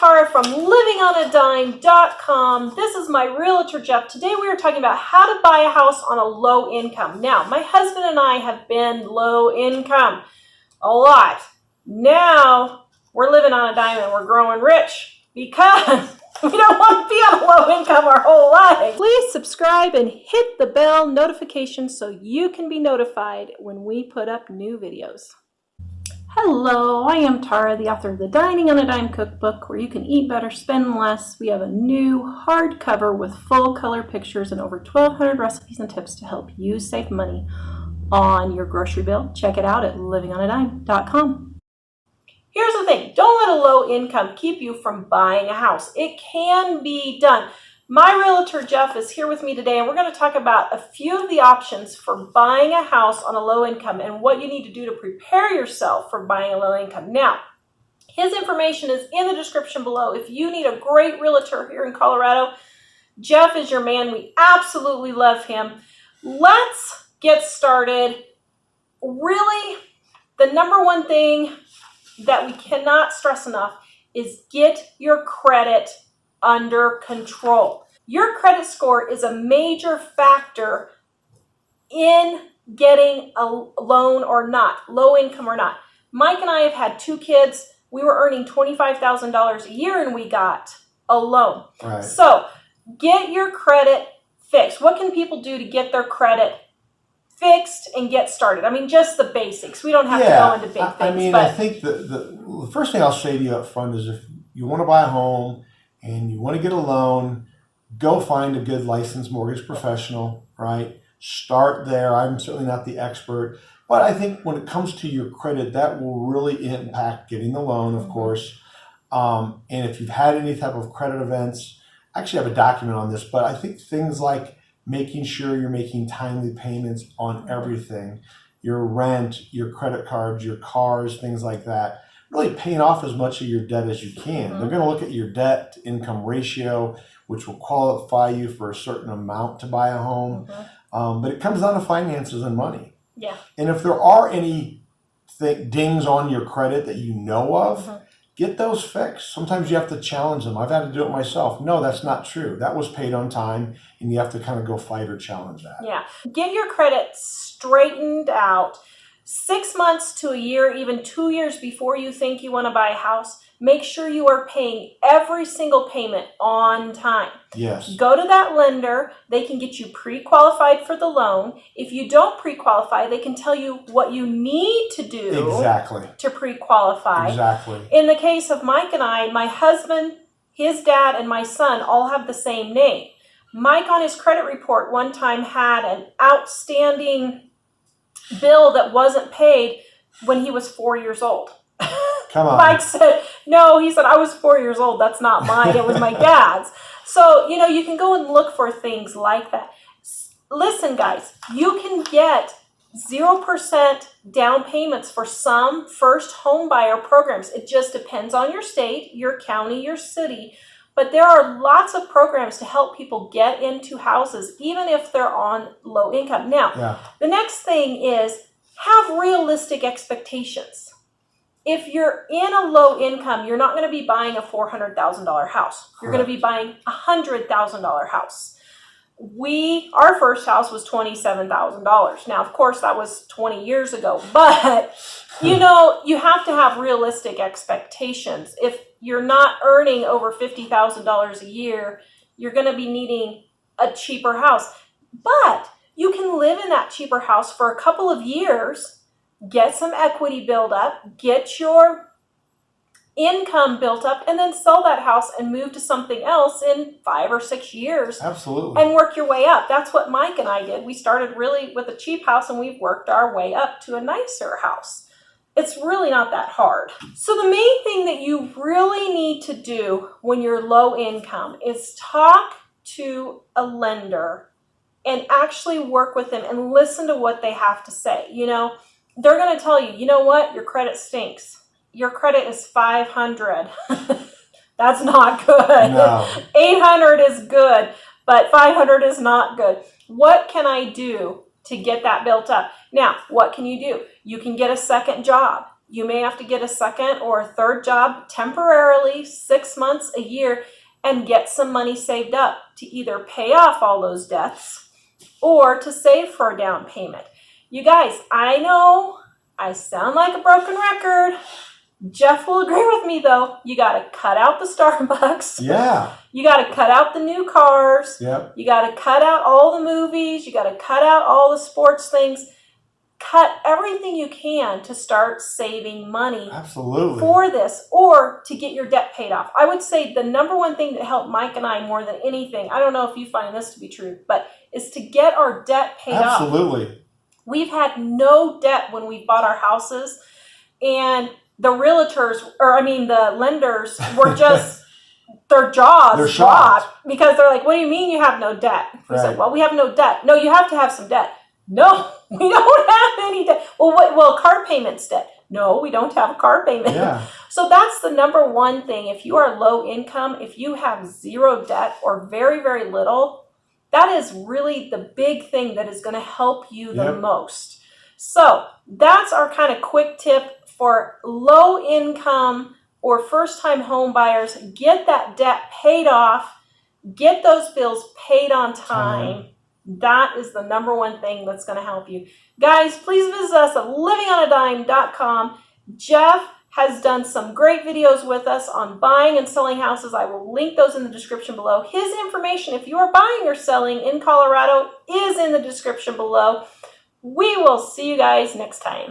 Tara from livingonadime.com. This is my realtor, Jeff. Today we are talking about how to buy a house on a low income. Now, my husband and I have been low income a lot. Now we're living on a dime and we're growing rich because we don't want to be on a low income our whole life. Please subscribe and hit the bell notification so you can be notified when we put up new videos. Hello, I am Tara, the author of the Dining on a Dime cookbook, where you can eat better, spend less. We have a new hardcover with full color pictures and over 1,200 recipes and tips to help you save money on your grocery bill. Check it out at livingonadime.com. Here's the thing, don't let a low income keep you from buying a house. It can be done. My realtor, Jeff, is here with me today, and we're going to talk about a few of the options for buying a house on a low income and what you need to do to prepare yourself for buying a low income. Now, his information is in the description below. If you need a great realtor here in Colorado, Jeff is your man. We absolutely love him. Let's get started. Really, the number one thing that we cannot stress enough is get your credit under control. Your credit score is a major factor in getting a loan or not, low income or not. Mike and I have had 2 kids. We were earning $25,000 a year and we got a loan. Right. So get your credit fixed. What can people do to get their credit fixed and get started? I mean, just the basics. We don't have to go into big things. I mean, I think the first thing I'll say to you up front is if you want to buy a home and you want to get a loan, go find a good licensed mortgage professional, right? Start there. I'm certainly not the expert, but I think when it comes to your credit, that will really impact getting the loan, of course. And if you've had any type of credit events, I actually have a document on this, but I think things like making sure you're making timely payments on everything, your rent, your credit cards, your cars, things like that, really paying off as much of your debt as you can. They're going to look at your debt to income ratio, which will qualify you for a certain amount to buy a home. But it comes down to finances and money. Yeah. And if there are any dings on your credit that you know of, get those fixed. Sometimes you have to challenge them. I've had to do it myself. No, that's not true. That was paid on time, and you have to kind of go fight or challenge that. Yeah. Get your credit straightened out 6 months to a year, even 2 years before you think you want to buy a house. Make sure you are paying every single payment on time. Yes. Go to that lender. They can get you pre-qualified for the loan. If you don't pre-qualify, they can tell you what you need to do to pre-qualify. Exactly. In the case of Mike and I, my husband, his dad, and my son all have the same name. Mike on his credit report one time had an outstanding bill that wasn't paid when he was 4 years old. Come on. Mike said, no, he said, I was 4 years old. That's not mine. It was my dad's. So, you know, you can go and look for things like that. Listen, guys, you can get 0% down payments for some first home buyer programs. It just depends on your state, your county, your city. But there are lots of programs to help people get into houses, even if they're on low income. Now, the next thing is have realistic expectations. If you're in a low income, you're not going to be buying a $400,000 house. You're going to be buying a $100,000 house. Our first house was $27,000. Now, of course, that was 20 years ago, but you know, you have to have realistic expectations. If you're not earning over $50,000 a year, you're going to be needing a cheaper house. But you can live in that cheaper house for a couple of years, get some equity build up, get your income built up, and then sell that house and move to something else in 5 or 6 years. Absolutely. And work your way up. That's what Mike and I did. We started really with a cheap house and we've worked our way up to a nicer house. It's really not that hard. So the main thing that you really need to do when you're low income is talk to a lender and actually work with them and listen to what they have to say. You know, they're going to tell you, you know what, your credit stinks. Your credit is 500. That's not good. No. 800 is good, but 500 is not good. What can I do to get that built up? Now, what can you do? You can get a second job. You may have to get a second or a third job temporarily, 6 months, a year, and get some money saved up to either pay off all those debts or to save for a down payment. You guys, I know I sound like a broken record. Jeff will agree with me though. You got to cut out the Starbucks. Yeah. You got to cut out the new cars. Yep. You got to cut out all the movies. You got to cut out all the sports things. Cut everything you can to start saving money Absolutely. for this or to get your debt paid off. I would say the number one thing that helped Mike and I more than anything, I don't know if you find this to be true, but is to get our debt paid off. Absolutely. We've had no debt when we bought our houses, and the the lenders were just, their jaws They're dropped shocked. because they're like, what do you mean you have no debt? We said, Right. well, we have no debt. No, you have to have some debt. No, we don't have any debt. Well, car payment's debt. No, we don't have a car payment. Yeah. So that's the number one thing. If you are low income, if you have zero debt or very, very little, that is really the big thing that is going to help you the Yep. most. So that's our kind of quick tip for low income or first time home buyers. Get that debt paid off. Get those bills paid on time. That is the number one thing that's going to help you. Guys, please visit us at livingonadime.com. Jeff has done some great videos with us on buying and selling houses. I will link those in the description below. His information, if you are buying or selling in Colorado, is in the description below. We will see you guys next time.